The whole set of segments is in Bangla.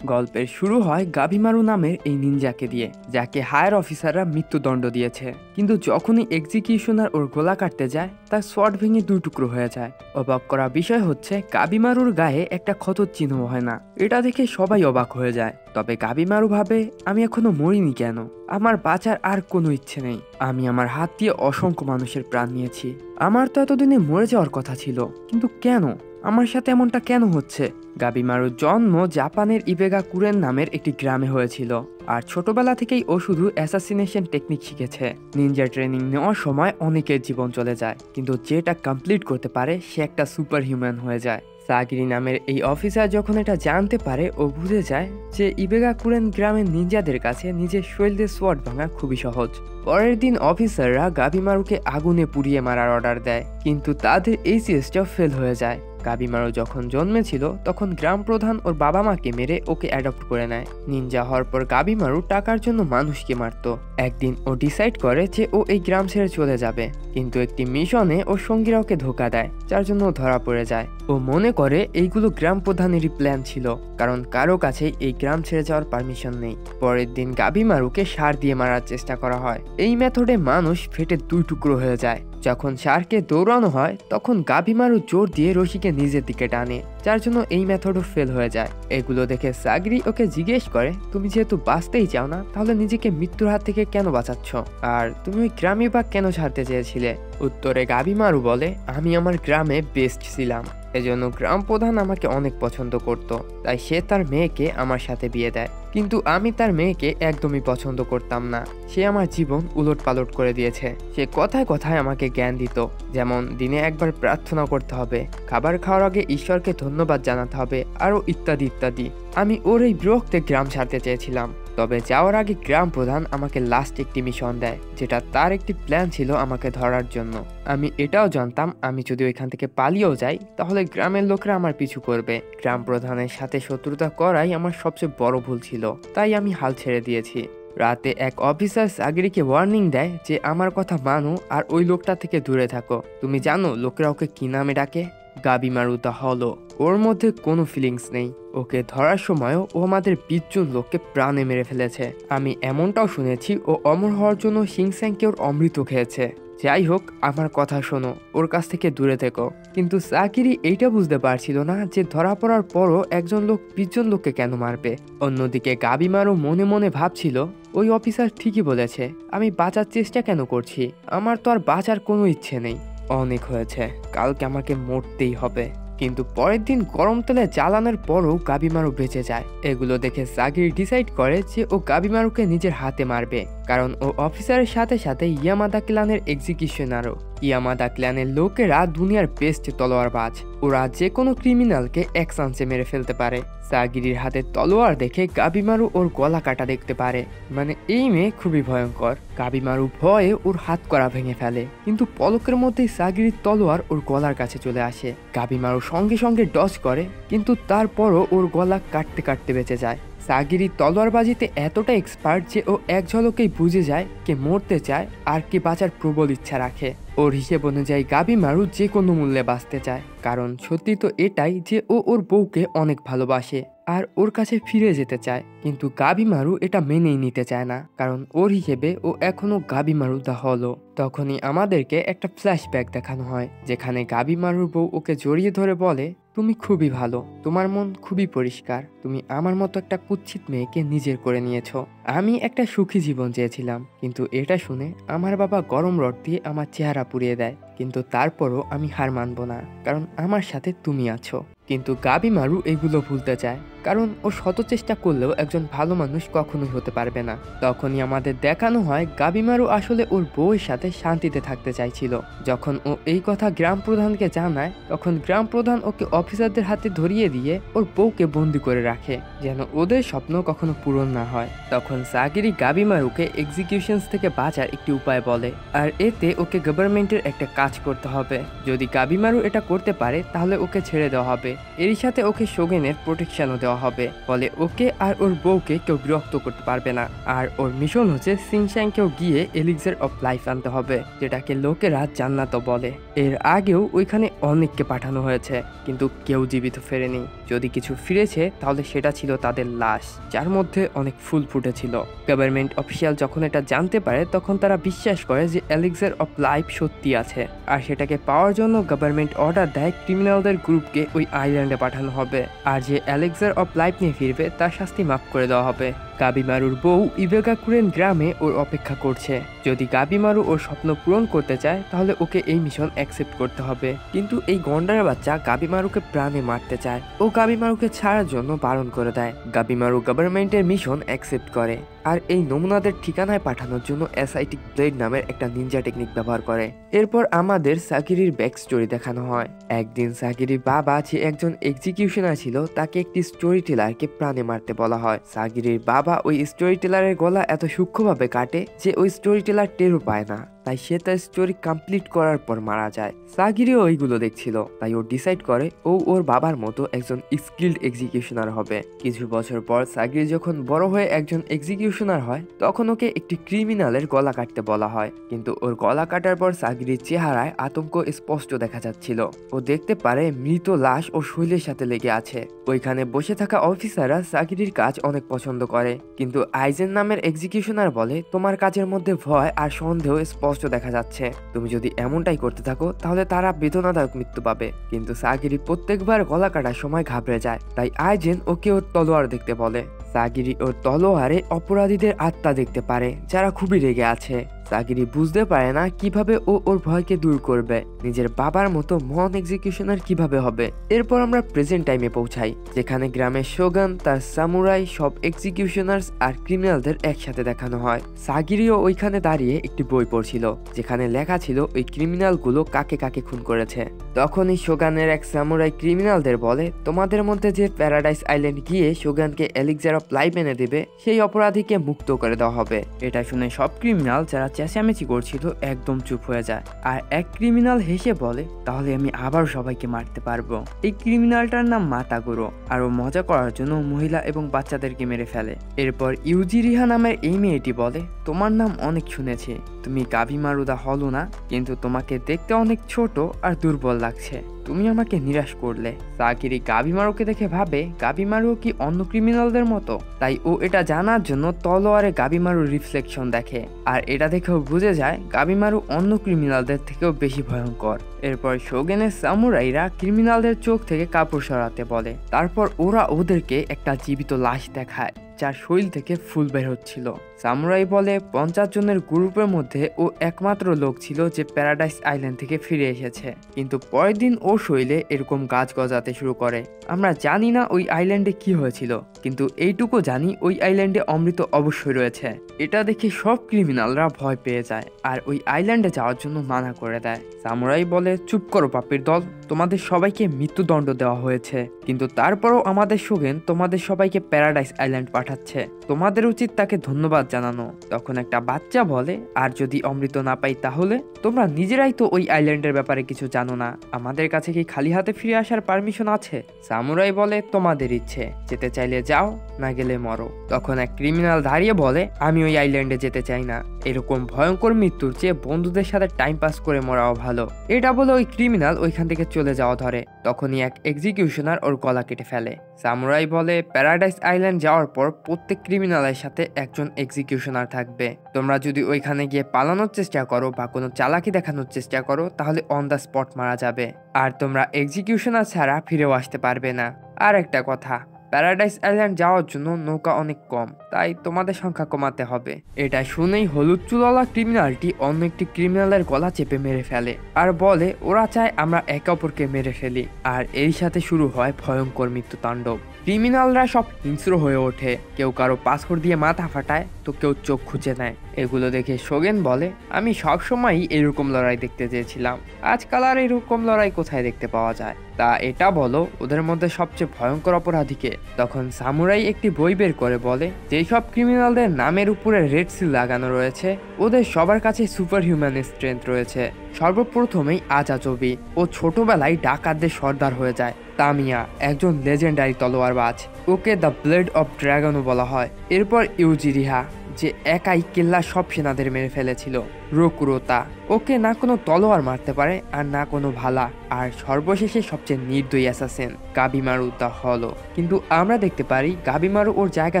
গল্পের শুরু হয় গাবিমারু নামের এই নিনজাকে দিয়ে, যাকে হায়ার অফিসাররা মৃত্যুদণ্ড দিয়েছে। কিন্তু যখনই এক্সিকিউশনার ওর গলা কাটতে যায়, তার শর্ট ভেঙে দুই টুকরো হয়ে যায়। অবাক করা বিষয় হচ্ছে গাবিমারুর গায়ে একটা ক্ষতর চিহ্ন হয় না। এটা দেখে সবাই অবাক হয়ে যায়। তবে গাবিমারু ভাবে, আমি এখনো মরিনি কেন? আমার বাঁচার আর কোনো ইচ্ছে নেই। আমি আমার হাত দিয়ে অসংখ্য মানুষের প্রাণ নিয়েছি। আমার তো এতদিনে মরে যাওয়ার কথা ছিল, কিন্তু কেন? আমার সাথে এমনটা কেন হচ্ছে? গাবিমারুর জন্ম জাপানের ইবেগা কুরেন নামের একটি গ্রামে হয়েছিল, আর ছোটবেলা থেকেই ও শুধু অ্যাসাসিনেশন টেকনিক শিখেছে। নিনজা ট্রেনিং নেওয়ার সময় অনেকের জীবন চলে যায়, কিন্তু যেটা কমপ্লিট করতে পারে সে একটা সুপার হিউম্যান হয়ে যায়। সাগিরি নামের এই অফিসার যখন এটা জানতে পারে, ও বুঝে যায় যে ইবেগা কুরেন গ্রামের নিনজাদের কাছে নিজের শরীর দিয়ে সোয়ার্ড ভাঙা খুবই সহজ। পরের দিন অফিসাররা গাবিমারুকে আগুনে পুড়িয়ে মারার অর্ডার দেয়, কিন্তু তাদের এই চেষ্টা ফেল হয়ে যায়। গাবিমারু যখন জন্মেছিল তখন গ্রাম প্রধান ওর বাবা মাকে মেরে ওকে অ্যাডপ্ট করে নেয়। নিনজা হওয়ার পর গাবিমারু টাকার জন্য মানুষকে মারত। একদিন ও ডিসাইড করে যে ও এই গ্রাম ছেড়ে চলে যাবে, কিন্তু একটি মিশনে ওর সঙ্গীরা ওকে ধোকা দেয়, যার জন্য ও ধরা পড়ে যায়। ও মনে করে এইগুলো গ্রাম প্রধানেরই প্ল্যান ছিল, কারণ কারো কাছেই এই গ্রাম ছেড়ে যাওয়ার পারমিশন নেই। পরের দিন গাবিমারুকে সার দিয়ে মারার চেষ্টা করা হয়। এই মেথডে মানুষ ফেটে দুই টুকরো হয়ে যায়। যখন সারকে দৌড়ানো হয়, তখন গাবিমারু জোর দিয়ে রশিকে নিজের দিকে টানে, যার জন্য এই মেথডও ফেল হয়ে যায়। এগুলো দেখে সাগরি ওকে জিজ্ঞেস করে, তুমি যেহেতু বাঁচতেই চাও না, তাহলে নিজেকে মৃত্যুর হাত থেকে কেন বাঁচাচ্ছ? আর তুমি ওই গ্রামে বা কেন ছাড়তে চেয়েছিলে? উত্তরে গাবিমারু বলে, আমি আমার গ্রামে বেস্ট ছিলাম, এজন্য গ্রাম প্রধান আমাকে অনেক পছন্দ করত, তাই সে তার মেয়েকে আমার সাথে বিয়ে দেয়। কিন্তু আমি তার মেয়েকে একদমই পছন্দ করতাম না। সে আমার জীবন উলট পালট করে দিয়েছে। সে কথায় কথায় আমাকে জ্ঞান দিত, যেমন দিনে একবার প্রার্থনা করতে হবে, খাবার খাওয়ার আগে ঈশ্বরকে ধন্যবাদ জানাতে হবে, আরও ইত্যাদি ইত্যাদি। আমি ওর এই বিরক্তে গ্রাম ছাড়তে চেয়েছিলাম, তবে যাওয়ার আগে গ্রাম প্রধান আমাকে লাস্ট একটি মিশন দেয়, যেটা তার একটি প্ল্যান ছিল আমাকে ধরার জন্য। আমি এটাও জানতাম, আমি যদি ওইখান থেকে পালিয়েও যাই, তাহলে গ্রামের লোকরা আমার পিছু করবে। গ্রাম প্রধানের সাথে শত্রুতা করাই আমার সবচেয়ে বড় ভুল ছিল, তাই আমি হাল ছেড়ে দিয়েছি। রাতে এক অফিসার সাগরিকে ওয়ার্নিং দেয় যে আমার কথা মানো আর ওই লোকটা থেকে দূরে থাকো। তুমি জানো লোকেরা ওকে কি নামে ডাকে? গাবিমারু দা হলো। ওর মধ্যে কোনো ফিলিংস নেই। ওকে ধরার সময়ও ও আমাদের 20 জন লোককে প্রাণে মেরে ফেলেছে। আমি এমনটাও শুনেছি ও অমর হওয়ার জন্য সিংস্যাংকে ওর অমৃত খেয়েছে। যাই হোক, আমার কথা শোনো, ওর কাছ থেকে দূরে থেকো। কিন্তু সাকিরি এইটা বুঝতে পারছিল না যে ধরা পড়ার পরও একজন লোক 20 জন লোককে কেন মারবে। অন্যদিকে গাবিমারু মনে মনে ভাবছিল, ওই অফিসার ঠিকই বলেছে, আমি বাঁচার চেষ্টা কেন করছি? আমার তো আর বাঁচার কোনো ইচ্ছে নেই। অনেক হয়েছে, কালকে আমাকে মরতেই হবে। কিন্তু পরের দিন গরম তেলে জ্বালানোর পরও গাবিমারু বেঁচে যায়। এগুলো দেখে সাগিরি ডিসাইড করে যে ও গাবিমারুকে নিজের হাতে মারবে, কারণ ও অফিসারের সাথে সাথে ইয়ামাদা ক্ল্যানের এক্সিকিউশনারও। ইয়ামাদা ক্ল্যানের লোকেরা দুনিয়ার বেস্ট তলোয়ারবাজ। ওরা যে কোনো ক্রিমিনালকে এক চান্সে মেরে ফেলতে পারে। সাগিরির হাতে তলোয়ার দেখে গাবিমারু ওর গলা কাটা দেখতে পারে। মানে এই মেয়ে খুবই ভয়ঙ্কর। গাবিমারু ভয়ে ওর হাত করা ভেঙে ফেলে, কিন্তু পলকের মধ্যেই সাগিরির তলোয়ার ওর গলার কাছে চলে আসে। গাবিমারু সঙ্গে সঙ্গে ডজ করে, কিন্তু তারপরও ওর গলা কাটতে কাটতে বেঁচে যায়। সাগিরি তলোয়ারবাজিতে এতটা এক্সপার্ট যে ও এক ঝলকেই বুঝে যায় কে মরতে চায় আর কে বাঁচার প্রবল ইচ্ছা রাখে। ওর হিসেব অনুযায়ী গাবিমারু যে কোনো মূল্যে বাঁচতে চায়, কারণ সত্যি তো এটাই যে ও ওর বউকে অনেক ভালোবাসে আর ওর কাছে ফিরে যেতে চায়। কিন্তু গাবিমারু এটা মেনেই নিতে চায় না, কারণ ওর হিসেবে ও এখনো গাবিমারু দা হলো। তখনই আমাদেরকে একটা ফ্ল্যাশব্যাক দেখানো হয়, যেখানে গাবিমারুর বউ ওকে জড়িয়ে ধরে বলে, তুমি খুবই ভালো, তোমার মন খুবই পরিষ্কার, তুমি আমার মতো একটা কুৎসিত মেয়েকে নিজের করে নিয়েছো। আমি একটা সুখী জীবন চেয়েছিলাম, কিন্তু এটা শুনে আমার বাবা গরম রড দিয়ে আমার চেহারা পুড়িয়ে দেয়। কিন্তু তারপরও আমি হার মানব না, কারণ আমার সাথে তুমি আছো। কিন্তু গাবিমারু এগুলো ভুলতে চায়, কারণ ও শত চেষ্টা করলেও একজন ভালো মানুষ কখনোই হতে পারবে না। তখনই আমাদের দেখানো হয় গাবিমারু আসলে ওর বউয়ের সাথে শান্তিতে থাকতে চাইছিল। যখন ও এই কথা গ্রাম প্রধানকে জানায়, তখন গ্রাম প্রধান ওকে অফিসারদের হাতে ধরিয়ে দিয়ে ওর বউকে বন্দি করে রাখে, যেন ওদের স্বপ্ন কখনো পূরণ না হয়। তখন সাগিরি গাবিমারুকে এক্সিকিউশনস থেকে বাঁচার একটি উপায় বলে, আর এতে ওকে গভর্নমেন্টের একটা কাজ কাজ করতে হবে। যদি গাবিমারু এটা করতে পারে তাহলে ওকে ছেড়ে দেওয়া হবে। এরই সাথে ওকে শোগেনের প্রোটেকশনও দেওয়া হবে, ফলে ওকে আর ওর বউকে কেউ বিরক্ত করতে পারবে না। আর ওর মিশন হচ্ছে সিংশ্যাংকেও গিয়ে এলিক্সার অফ লাইফ আনতে হবে, যেটাকে লোকেরা জান্নাতও বলে। এর আগেও ওইখানে অনেককে পাঠানো হয়েছে, কিন্তু কেউ জীবিত ফেরেনি। যদি কিছু ফিরেছে তাহলে সেটা ছিল তাদের লাশ, যার মধ্যে অনেক ফুল ফুটেছিল। গভর্নমেন্ট অফিসিয়াল যখন এটা জানতে পারে তখন তারা বিশ্বাস করে যে এলিক্সার অফ লাইফ সত্যি আছে, আর সেটাকে পাওয়ার জন্য গভর্নমেন্ট অর্ডার দেয় ক্রিমিনালদের গ্রুপকে ওই আইল্যান্ডে পাঠানো হবে, আর যে এলিক্সার অফ লাইফ নিয়ে ফিরবে তার শাস্তি মাফ করে দেওয়া হবে। গাবিমারুর বউ ইভেগাকুরেন গ্রামে ওর অপেক্ষা করছে। যদি গাবিমারু ওর স্বপ্ন পূরণ করতে চায় তাহলে ওকে এই মিশন অ্যাকসেপ্ট করতে হবে। কিন্তু এই গন্ডার বাচ্চা গাবিমারুকে প্রাণে মারতে চায়। ও গাবিমারুকে ছাড়ার জন্য বারণ করে দেয়। গাবিমারু গভর্নমেন্টের মিশন অ্যাকসেপ্ট করে, আর এই নমুনাদের ঠিকানায় পাঠানোর জন্য অ্যাসাইটিক ব্লেড নামের একটা নিনজা টেকনিক ব্যবহার করে। এরপর আমাদের সাকিরির ব্যাক স্টোরি দেখানো হয়। একদিন সাকিরির বাবা, যে একজন এক্সিকিউশনার ছিল, তাকে একটি স্টোরি টেলারকে প্রাণে মারতে বলা হয়। সাকিরির বাবা ওই স্টোরি টেলারের গলা এত সূক্ষ্মভাবে কাটে যে ওই স্টোরি টেলার টেরও পায় না, তাই সে তার স্টোরি কমপ্লিট করার পর মারা যায়। সাকিরিও ওইগুলো দেখছিল, তাই ও ডিসাইড করে ও ওর বাবার মতো একজন স্কিল্ড এক্সিকিউশনার হবে। কিছু বছর পর সাকিরি যখন বড় হয়ে একজন এক্সিকিউশনার হয় তখন ওকে একটি ক্রিমিনালের গলা কাটতে বলা হয়, কিন্তু ওর গলা কাটার পর সাকিরির চেহারায় আতঙ্ক স্পষ্ট দেখা যাচ্ছিল। ও দেখতে পারে মৃত লাশ ও শৈলের সাথে লেগে আছে। ওইখানে বসে থাকা অফিসাররা সাকিরির কাজ অনেক পছন্দ করে, কিন্তু আইজেন নামের এক্সিকিউশনার বলে তোমার কাজের মধ্যে ভয় আর সন্দেহ স্পষ্ট দেখা যাচ্ছে। তুমি যদি এমনটাই করতে থাকো তাহলে তারা বেদনাদায়ক মৃত্যু পাবে। কিন্তু সাকিরি প্রত্যেকবার গলা কাটার সময় ঘাবড়ে যায়, তাই আইজেন ওকে ওর তলোয়ার দেখতে বলে। সাকিরি ওর তলোয়ারে অপরাধীদের আত্মা দেখতে পারে যারা খুবই রেগে আছে। সাকিরি বুঝতে পারে না কিভাবে ও ওর ভয়কে দূর করবে। নিজের বাবার মতো মহান এক্সিকিউশনার কিভাবে হবে। এরপর আমরা প্রেজেন্ট টাইমে পৌঁছাই, যেখানে গ্রামের শোগান, তার সামুরাই, সব এক্সিকিউশনার্স আর ক্রিমিনালদের একসাথে দেখানো হয়। সাকিরিও ওইখানে দাঁড়িয়ে একটি বই পড়ছিল, যেখানে লেখা ছিল ওই ক্রিমিনালগুলো কাকে কাকে খুন করেছে। তখনই শোগানের এক সামুরাই ক্রিমিনালদের বলে, তোমাদের মধ্যে যে প্যারাডাইস আইল্যান্ড গিয়ে শোগানকে এলিক্সার অফ লাইফ এনে দেবে সেই অপরাধীকে মুক্ত করে দেওয়া হবে। এটা শুনে সব ক্রিমিনাল যারা চেঁচামেচি করছিল একদম চুপ হয়ে যায়, আর এক ক্রিমিনাল হেসে বলে, তাহলে আমি আবার সবাইকে মারতে পারবো। এই ক্রিমিনালটার নাম মাতাগুরো, আর ও মজা করার জন্য মহিলা এবং বাচ্চাদেরকে মেরে ফেলে। এরপর ইউজি রিহা নামের এই মেয়েটি বলে, তোমার নাম অনেক শুনেছি, তুমি গাবিমারুদা হলো না, কিন্তু তোমাকে দেখতে অনেক ছোট আর দুর্বল লাগছে, তুমি আমাকে নিরাশ করলে। সাকিরি গাবিমারুকে দেখে ভাবে গাবিমারু কি অন্য ক্রিমিনালদের মতো, তাই ও এটা জানার জন্য তলোয়ারে গাবিমারুর রিফ্লেকশন দেখে, আর এটা দেখেও বুঝে যায় গাবিমারু অন্য ক্রিমিনালদের থেকেও বেশি ভয়ঙ্কর। এরপর শোগেনের সামুরাইরা ক্রিমিনালদের চোখ থেকে কাপড় সরাতে বলে। তারপর ওরা ওদেরকে একটা জীবিত লাশ দেখায় যার শরীর থেকে ফুল বের হচ্ছিল। সামুরাই বলে 50 জনের গ্রুপের মধ্যে ও একমাত্র লোক ছিল যে প্যারাডাইস আইল্যান্ড থেকে ফিরে এসেছে, কিন্তু পরের দিন ও শরীরে এরকম গাছ গজাতে শুরু করে। আমরা জানি না ওই আইল্যান্ডে কি হয়েছিল, কিন্তু এইটুকু জানি ওই আইল্যান্ডে অমৃত অবশ্যই রয়েছে। এটা দেখে সব ক্রিমিনালরা ভয় পেয়ে যায় আর ওই আইল্যান্ডে যাওয়ার জন্য মানা করে দেয়। সামুরাই বলে, চুপ করো পাপির দল, তোমাদের সবাইকে মৃত্যুদণ্ড দেওয়া হয়েছে, কিন্তু তারপরও আমাদের শোগেন তোমাদের সবাইকে প্যারাডাইস আইল্যান্ড পাঠাচ্ছে, তোমাদের উচিত তাকে ধন্যবাদ জানানো। তখন একটা বাচ্চা বলে, আর যদি অমৃত না পাই তাহলে? তোমরা নিজেরাই তো ওই আইল্যান্ডের ব্যাপারে কিছু জানো না, আমাদের কাছে কি খালি হাতে ফিরে আসার পারমিশন আছে? সামুরাই বলে, তোমাদের ইচ্ছে, যেতে চাইলে যাও, না গেলে মরো। তখন এক ক্রিমিনাল দাঁড়িয়ে বলে, আমি ওই আইল্যান্ডে যেতে চাই না, এরকম ভয়ঙ্কর মৃত্যুর চেয়ে বন্ধুদের সাথে টাইম পাস করে মরাও ভালো। এটা বলে ওই ক্রিমিনাল ওইখান থেকে চলে যাওয়া ধরে। তখনই এক এক্সিকিউশনার ওর গলা কেটে ফেলে। সামুরাই বলে, প্যারাডাইস আইল্যান্ড যাওয়ার পর প্রত্যেক ক্রিমিনালের সাথে একজন এক্সিকিউশনার থাকবে। তোমরা যদি ওইখানে গিয়ে পালানোর চেষ্টা করো বা কোনো চালাকি দেখানোর চেষ্টা করো তাহলে অন দ্য স্পট মারা যাবে, আর তোমরা এক্সিকিউশনার ছাড়া ফিরেও আসতে পারবে না। আর একটা কথা, প্যারাডাইস আইল্যান্ড যাওয়ার জন্য নৌকা অনেক কম, তাই তোমাদের সংখ্যা কমাতে হবে। এটা শুনেই হলুদ চুলওয়ালা ক্রিমিনালটি অন্য একটি ক্রিমিনালের গলা চেপে মেরে ফেলে আর বলে ওরা চায় আমরা একে অপরকে মেরে ফেলি, আর এর সাথে শুরু হয় ভয়ঙ্কর মৃত্যুতাণ্ডব। ক্রিমিনালরা সব হিংস্র হয়ে ওঠে, কেউ কারো পাথর দিয়ে মাথা ফাটায় তো কেউ চোখ খুঁজে নেয়। এগুলো দেখে শোগেন বলে, আমি সবসময়ই এরকম লড়াই দেখতে চেয়েছিলাম, আজকাল আর এরকম লড়াই কোথায় দেখতে পাওয়া যায়, তা এটা বলো ওদের মধ্যে সবচেয়ে ভয়ঙ্কর অপরাধীকে? তখন সামুরাই একটি বই বের করে বলে, যে যেই সব ক্রিমিনালদের নামের উপরে রেড সিল লাগানো রয়েছে ওদের সবার কাছে সুপার হিউম্যান স্ট্রেংথ রয়েছে। সর্বপ্রথমেই আজাচবি, ও ছোটবেলায় ডাকাতদের সর্দার হয়ে যায়। তামিয়া একজন লেজেন্ডারি তলোয়ারবাজ, ওকে দ্য ব্লেড অফ ড্রাগনও বলা হয়। এরপর ইউজিরিহা, যে একাই কেল্লা সব সেনাদের মেরে ফেলেছিল। রকুরোতা, ওকে না কোনো তলোয়ার মারতে পারে আর না কোনো ভালা। আর সর্বশেষে সবচেয়ে নির্দয়ী অ্যাসাসিন গাবিমারু দ্য হলো। কিন্তু আমরা দেখতে পারি গাবিমারু ওর জায়গা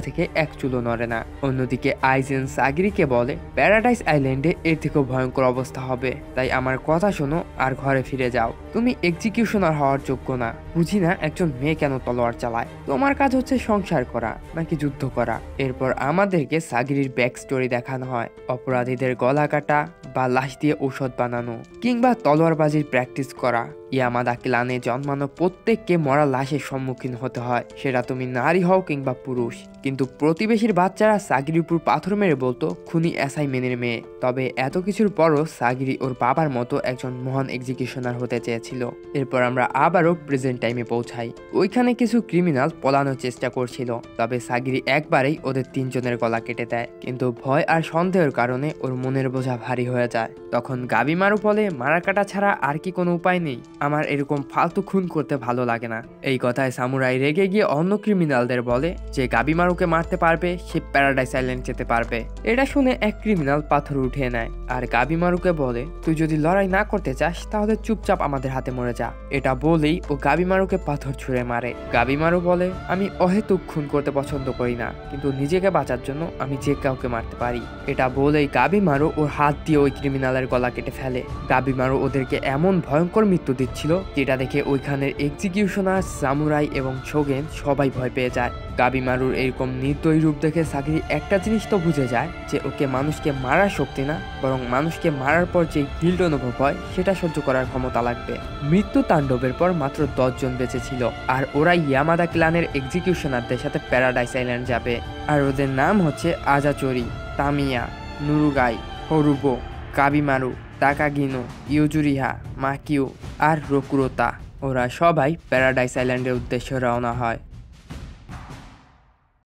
থেকে এক চুলো নড়ে না। অন্যদিকে আইজেন সাগিরিকে বলে প্যারাডাইস আইল্যান্ডে এর থেকেও ভয়ঙ্কর অবস্থা হবে, তাই আমার কথা শোনো আর ঘরে ফিরে যাও। তুমি এক্সিকিউশনার হওয়ার যোগ্য না। বুঝি না একজন মেয়ে কেন তলোয়ার চালায়। তোমার কাজ হচ্ছে সংসার করা নাকি যুদ্ধ করা। এরপর আমাদেরকে সাগিরির ব্যাক স্টোরি দেখানো হয়। অপরাধীদের গলা কাটা বা লাশ দিয়ে ঔষধ বানানো কিংবা তলোয়ারবাজির প্র্যাকটিস করা। ইয়ামাদা ক্লানে জন্মানো প্রত্যেককে মরা লাশের সম্মুখীন হতে হয়, সেটা তুমি নারী হও কিংবা পুরুষ। কিন্তু প্রতিবেশীর বাচ্চারা সাগিরির উপর পাথর মেরে বলতো খুনি অ্যাসাইমেনের মেয়ে। তবে এত কিছুর পরও সাগিরি ওর বাবার মতো একজন মহান এক্সিকিউশনার হতে চেয়েছিল। এরপর আমরা আবারও প্রেজেন্ট টাইমে পৌঁছাই। ওইখানে কিছু ক্রিমিনাল পলানোর চেষ্টা করছিল, তবে সাগিরি একবারেই ওদের তিনজনের গলা কেটে দেয়। কিন্তু ভয় আর সন্দেহের কারণে ওর মনের বোঝা ভারী হয়ে যায়। তখন গাবিমারু বলে মারা কাটা ছাড়া আর কি কোনো উপায় নেই? আমার এরকম ফালতু খুন করতে ভালো লাগে না। এই কথায় সামুরাই রেগে গিয়ে অন্য ক্রিমিনালদের বলে যে গাবিমারুকে মারতে পারবে সে প্যারাডাইস আইল্যান্ড যেতে পারবে। এটা শুনে এক ক্রিমিনাল পাথর উঠিয়ে নেয় আর গাবিমারুকে বলে তুই যদি লড়াই না করতে চাস তাহলে চুপচাপ আমাদের হাতে মরে যা। এটা বলেই ও গাবিমারুকে পাথর ছুঁড়ে মারে। গাবিমারু বলে আমি অহেতুক খুন করতে পছন্দ করি না, কিন্তু নিজেকে বাঁচার জন্য আমি যে কাউকে মারতে পারি। এটা বলেই গাবিমারু ওর হাত দিয়ে ওই ক্রিমিনালের গলা কেটে ফেলে। গাবিমারু ওদেরকে এমন ভয়ঙ্কর মৃত্যু দিচ্ছিল যেটা দেখে ওইখানের এক্সিকিউশনার, সামুরাই এবং শোগেন সবাই ভয় পেয়ে যায়। গাবিমারুর এরকম নির্দয়ী রূপ দেখে সাগিরি একটা জিনিস তো বুঝে যায় যে ওকে মানুষকে মারার শক্তি না, বরং মানুষকে মারার পর যে গিল্ট অনুভব হয় সেটা সহ্য করার ক্ষমতা লাগবে। মৃত্যু তাণ্ডবের পর মাত্র 10 জন বেঁচে ছিল, আর ওরা ইয়ামাদা ক্লানের এক্সিকিউশনারদের সাথে প্যারাডাইস আইল্যান্ড যাবে। আর ওদের নাম হচ্ছে আজাচরি, তামিয়া, নুরুগাই, হরুবো, গাবিমারু, তাকাগিনো, ইউজুরিহা, মাকিউ আর রকুরোতা। ওরা সবাই প্যারাডাইস আইল্যান্ডের উদ্দেশ্যে রওনা হয়।